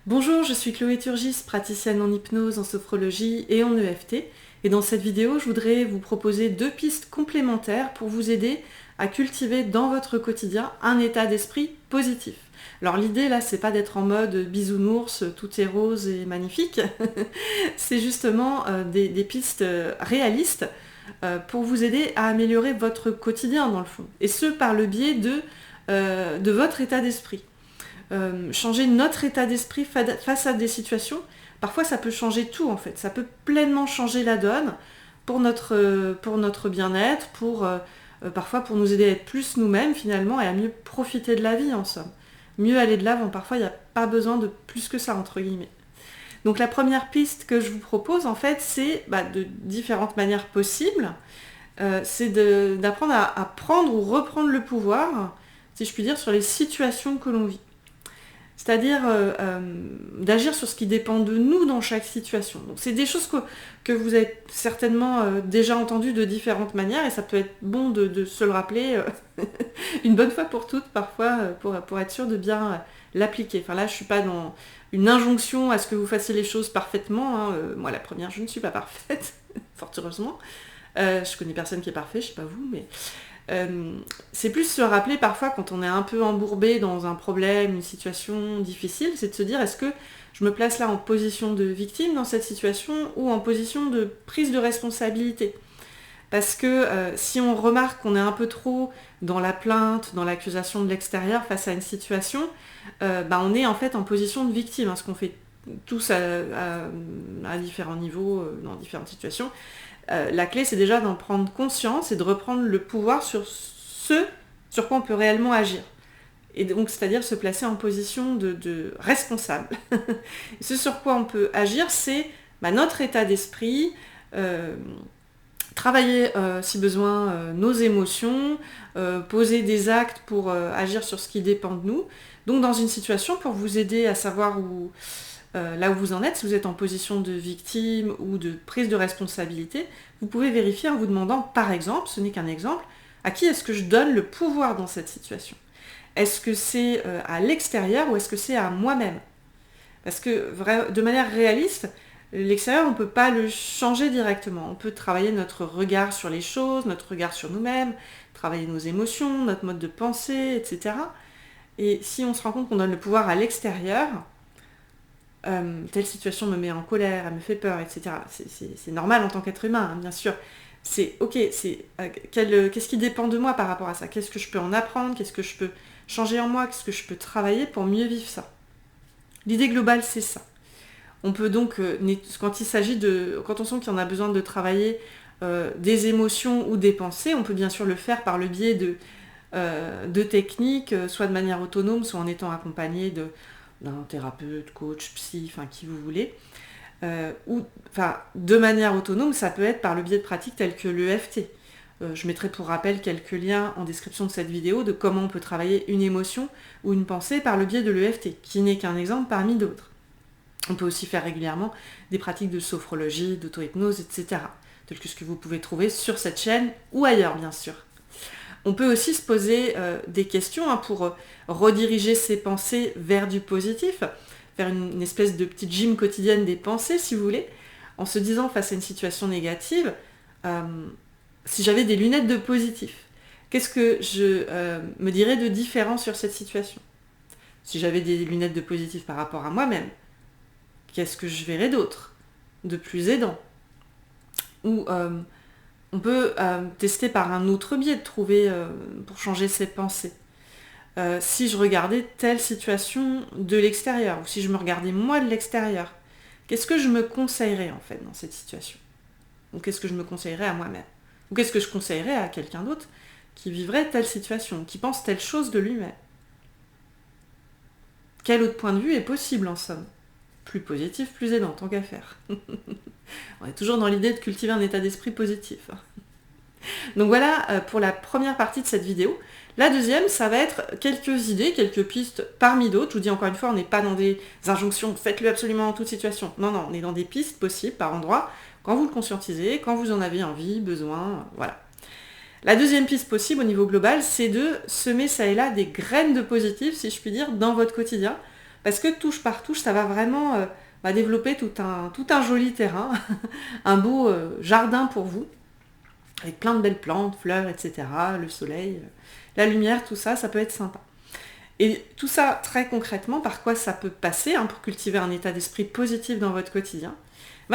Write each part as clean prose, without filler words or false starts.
Bonjour, je suis Chloé Turgis, praticienne en hypnose, en sophrologie et en EFT. Et dans cette vidéo, je voudrais vous proposer 2 pistes complémentaires pour vous aider à cultiver dans votre quotidien un état d'esprit positif. Alors l'idée là, c'est pas d'être en mode bisounours, tout est rose et magnifique. C'est justement des pistes réalistes pour vous aider à améliorer votre quotidien dans le fond. Et ce, par le biais de votre état d'esprit. Changer notre état d'esprit face à des situations, parfois ça peut changer tout en fait, ça peut pleinement changer la donne pour notre bien-être, parfois pour nous aider à être plus nous-mêmes finalement et à mieux profiter de la vie en somme. Mieux aller de l'avant, parfois il n'y a pas besoin de plus que ça entre guillemets. Donc la première piste que je vous propose en fait, c'est de différentes manières possibles, c'est d'apprendre à prendre ou reprendre le pouvoir, si je puis dire, sur les situations que l'on vit. C'est-à-dire d'agir sur ce qui dépend de nous dans chaque situation. Donc c'est des choses que vous avez certainement déjà entendues de différentes manières et ça peut être bon de se le rappeler une bonne fois pour toutes parfois pour être sûr de bien l'appliquer. Enfin là je suis pas dans une injonction à ce que vous fassiez les choses parfaitement. Hein. Moi la première je ne suis pas parfaite, fort heureusement. Je connais personne qui est parfait, je sais pas vous, mais... c'est plus se rappeler parfois quand on est un peu embourbé dans un problème, une situation difficile, c'est de se dire est-ce que je me place là en position de victime dans cette situation ou en position de prise de responsabilité. Parce que si on remarque qu'on est un peu trop dans la plainte, dans l'accusation de l'extérieur face à une situation, on est en fait en position de victime, hein, ce qu'on fait tous à différents niveaux, dans différentes situations. La clé, c'est déjà d'en prendre conscience et de reprendre le pouvoir sur ce sur quoi on peut réellement agir. Et donc, c'est-à-dire se placer en position de responsable. Et ce sur quoi on peut agir, c'est notre état d'esprit, travailler, si besoin, nos émotions, poser des actes pour agir sur ce qui dépend de nous. Donc, dans une situation, pour vous aider à savoir là où vous en êtes, si vous êtes en position de victime ou de prise de responsabilité, vous pouvez vérifier en vous demandant, par exemple, ce n'est qu'un exemple, à qui est-ce que je donne le pouvoir dans cette situation ? Est-ce que c'est à l'extérieur ou est-ce que c'est à moi-même ? Parce que de manière réaliste, l'extérieur, on ne peut pas le changer directement. On peut travailler notre regard sur les choses, notre regard sur nous-mêmes, travailler nos émotions, notre mode de pensée, etc. Et si on se rend compte qu'on donne le pouvoir à l'extérieur, telle situation me met en colère, elle me fait peur, etc. C'est normal en tant qu'être humain, hein, bien sûr. C'est ok, qu'est-ce qui dépend de moi par rapport à ça ? Qu'est-ce que je peux en apprendre ? Qu'est-ce que je peux changer en moi ? Qu'est-ce que je peux travailler pour mieux vivre ça ? L'idée globale, c'est ça. On peut donc, quand on sent qu'il y en a besoin de travailler des émotions ou des pensées, on peut bien sûr le faire par le biais de techniques, soit de manière autonome, soit en étant accompagné d'un thérapeute, coach, psy, enfin qui vous voulez. De manière autonome, ça peut être par le biais de pratiques telles que l'EFT. Je mettrai pour rappel quelques liens en description de cette vidéo de comment on peut travailler une émotion ou une pensée par le biais de l'EFT, qui n'est qu'un exemple parmi d'autres. On peut aussi faire régulièrement des pratiques de sophrologie, d'auto-hypnose, etc. Telles que ce que vous pouvez trouver sur cette chaîne ou ailleurs, bien sûr. On peut aussi se poser des questions pour rediriger ses pensées vers du positif, faire une espèce de petite gym quotidienne des pensées, si vous voulez, en se disant face à une situation négative, si j'avais des lunettes de positif, qu'est-ce que je me dirais de différent sur cette situation ? Si j'avais des lunettes de positif par rapport à moi-même, qu'est-ce que je verrais d'autre, de plus aidant ? Ou on peut tester par un autre biais de trouver, pour changer ses pensées. Si je regardais telle situation de l'extérieur, ou si je me regardais moi de l'extérieur, qu'est-ce que je me conseillerais en fait dans cette situation ? Ou qu'est-ce que je me conseillerais à moi-même ? Ou qu'est-ce que je conseillerais à quelqu'un d'autre qui vivrait telle situation, qui pense telle chose de lui-même ? Quel autre point de vue est possible en somme ? Plus positif, plus aidant, tant qu'à faire. On est toujours dans l'idée de cultiver un état d'esprit positif. Donc voilà pour la première partie de cette vidéo. La deuxième, ça va être quelques idées, quelques pistes parmi d'autres. Je vous dis encore une fois, on n'est pas dans des injonctions, faites-le absolument en toute situation. Non, on est dans des pistes possibles par endroit, quand vous le conscientisez, quand vous en avez envie, besoin, voilà. La deuxième piste possible au niveau global, c'est de semer ça et là des graines de positif, si je puis dire, dans votre quotidien, parce que touche par touche, ça va vraiment développer tout un joli terrain, un beau jardin pour vous, avec plein de belles plantes, fleurs, etc., le soleil, la lumière, tout ça, ça peut être sympa. Et tout ça, très concrètement, par quoi ça peut passer pour cultiver un état d'esprit positif dans votre quotidien?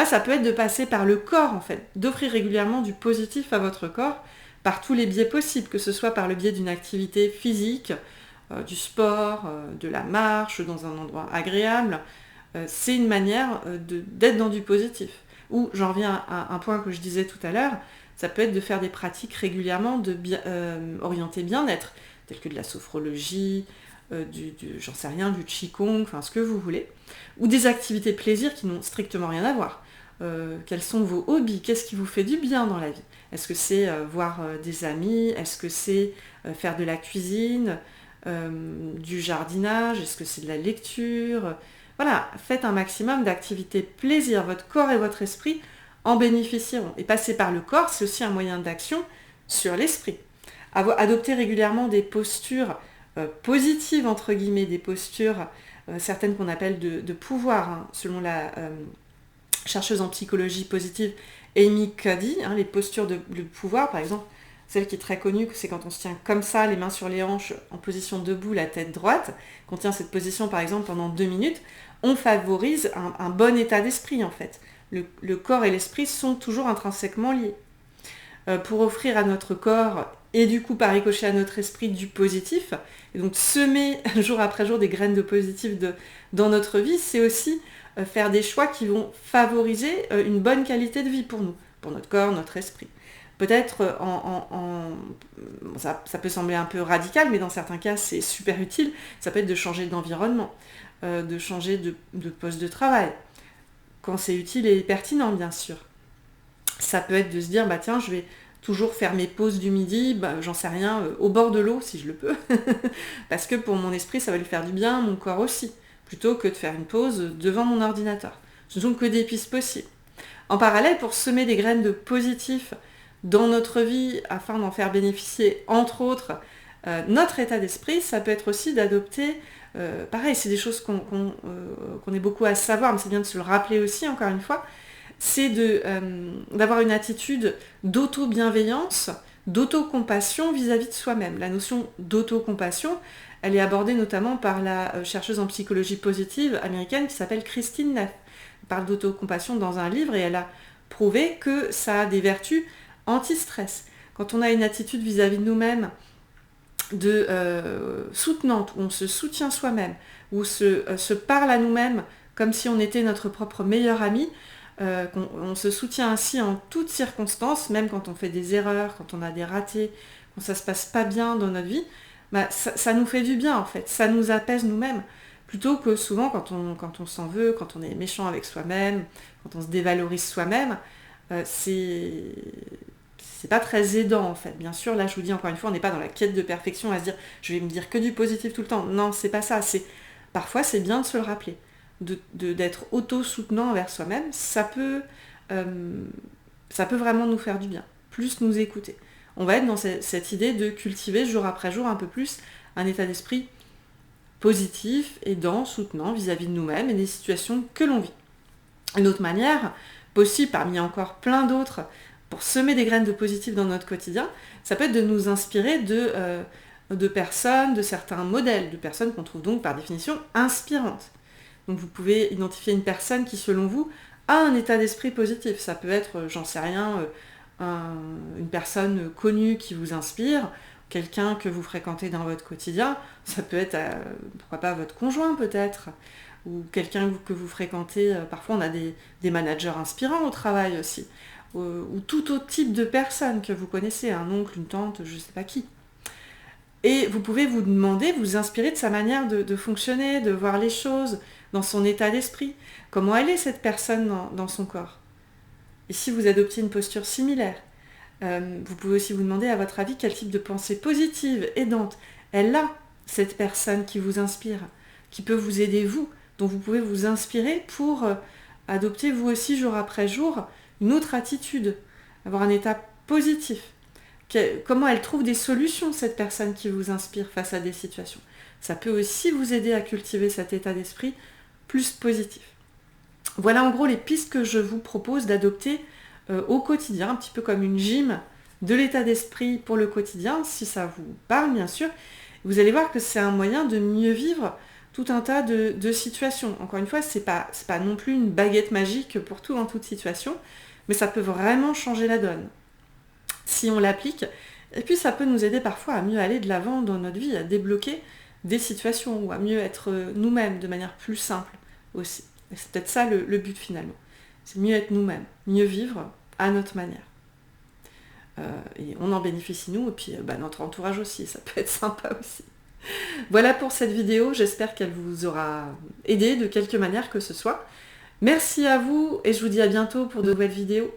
Ça peut être de passer par le corps, en fait, d'offrir régulièrement du positif à votre corps par tous les biais possibles, que ce soit par le biais d'une activité physique, du sport, de la marche dans un endroit agréable. C'est une manière d'être dans du positif. Ou, j'en reviens à un point que je disais tout à l'heure, ça peut être de faire des pratiques régulièrement orientées bien-être, telles que de la sophrologie, j'en sais rien, du qigong, enfin ce que vous voulez, ou des activités plaisir qui n'ont strictement rien à voir. Quels sont vos hobbies? Qu'est-ce qui vous fait du bien dans la vie? Est-ce que c'est voir des amis? Est-ce que c'est faire de la cuisine, du jardinage? Est-ce que c'est de la lecture? Voilà, faites un maximum d'activités plaisir. Votre corps et votre esprit en bénéficieront. Et passer par le corps, c'est aussi un moyen d'action sur l'esprit. Adopter régulièrement des postures positives, entre guillemets, des postures, certaines qu'on appelle de pouvoir, selon la chercheuse en psychologie positive Amy Cuddy, les postures de pouvoir, par exemple, celle qui est très connue, c'est quand on se tient comme ça, les mains sur les hanches, en position debout, la tête droite, qu'on tient cette position par exemple pendant 2 minutes, on favorise un bon état d'esprit en fait. Le corps et l'esprit sont toujours intrinsèquement liés. Pour offrir à notre corps et du coup par ricochet à notre esprit du positif, et donc semer jour après jour des graines de positif dans notre vie, c'est aussi faire des choix qui vont favoriser une bonne qualité de vie pour nous, pour notre corps, notre esprit. Peut-être ça peut sembler un peu radical, mais dans certains cas c'est super utile, ça peut être de changer d'environnement, de changer de poste de travail, quand c'est utile et pertinent bien sûr. Ça peut être de se dire, tiens, je vais toujours faire mes pauses du midi, j'en sais rien, au bord de l'eau si je le peux, parce que pour mon esprit ça va lui faire du bien, mon corps aussi, plutôt que de faire une pause devant mon ordinateur. Ce ne sont que des pistes possibles. En parallèle, pour semer des graines de positif dans notre vie, afin d'en faire bénéficier, entre autres, notre état d'esprit, ça peut être aussi d'adopter, pareil, c'est des choses qu'on est beaucoup à savoir, mais c'est bien de se le rappeler aussi, encore une fois, c'est d'avoir une attitude d'auto-bienveillance, d'auto-compassion vis-à-vis de soi-même. La notion d'auto-compassion, elle est abordée notamment par la chercheuse en psychologie positive américaine qui s'appelle Christine Neff. Elle parle d'auto-compassion dans un livre et elle a prouvé que ça a des vertus anti-stress. Quand on a une attitude vis-à-vis de nous-mêmes soutenante, où on se soutient soi-même, où on se parle à nous-mêmes comme si on était notre propre meilleur ami, on se soutient ainsi en toutes circonstances, même quand on fait des erreurs, quand on a des ratés, quand ça se passe pas bien dans notre vie, ça nous fait du bien en fait, ça nous apaise nous-mêmes, plutôt que souvent quand on s'en veut, quand on est méchant avec soi-même, quand on se dévalorise soi-même, c'est pas très aidant en fait. Bien sûr, là je vous dis encore une fois, on n'est pas dans la quête de perfection à se dire je vais me dire que du positif tout le temps. Non, c'est pas ça. Parfois c'est bien de se le rappeler. D'être auto-soutenant envers soi-même, ça peut vraiment nous faire du bien, plus nous écouter. On va être dans cette idée de cultiver jour après jour un peu plus un état d'esprit positif, aidant, soutenant vis-à-vis de nous-mêmes et des situations que l'on vit. Une autre manière possible, parmi encore plein d'autres, pour semer des graines de positif dans notre quotidien, ça peut être de nous inspirer de personnes, de certains modèles, de personnes qu'on trouve donc par définition inspirantes. Donc vous pouvez identifier une personne qui, selon vous, a un état d'esprit positif. Ça peut être, j'en sais rien, une personne connue qui vous inspire, quelqu'un que vous fréquentez dans votre quotidien. Ça peut être, pourquoi pas, votre conjoint peut-être, ou quelqu'un que vous fréquentez. Parfois on a des managers inspirants au travail aussi, ou tout autre type de personne que vous connaissez, un oncle, une tante, je ne sais pas qui. Et vous pouvez vous demander, vous inspirer de sa manière de fonctionner, de voir les choses, dans son état d'esprit. Comment elle est cette personne dans son corps? Et si vous adoptiez une posture similaire, vous pouvez aussi vous demander, à votre avis, quel type de pensée positive, aidante, elle a, cette personne qui vous inspire, qui peut vous aider vous, dont vous pouvez vous inspirer pour adopter vous aussi jour après jour une autre attitude, avoir un état positif. Comment elle trouve des solutions, cette personne qui vous inspire face à des situations. ça peut aussi vous aider à cultiver cet état d'esprit plus positif. Voilà en gros les pistes que je vous propose d'adopter au quotidien, un petit peu comme une gym de l'état d'esprit pour le quotidien, si ça vous parle bien sûr. Vous allez voir que c'est un moyen de mieux vivre tout un tas de situations. Encore une fois, c'est pas non plus une baguette magique pour tout dans toute situation, mais ça peut vraiment changer la donne si on l'applique. Et puis ça peut nous aider parfois à mieux aller de l'avant dans notre vie, à débloquer des situations ou à mieux être nous-mêmes de manière plus simple aussi. Et c'est peut-être ça le but finalement. C'est mieux être nous-mêmes, mieux vivre à notre manière. Et on en bénéficie nous, et puis notre entourage aussi, ça peut être sympa aussi. Voilà pour cette vidéo, j'espère qu'elle vous aura aidé de quelque manière que ce soit. Merci à vous et je vous dis à bientôt pour de nouvelles vidéos.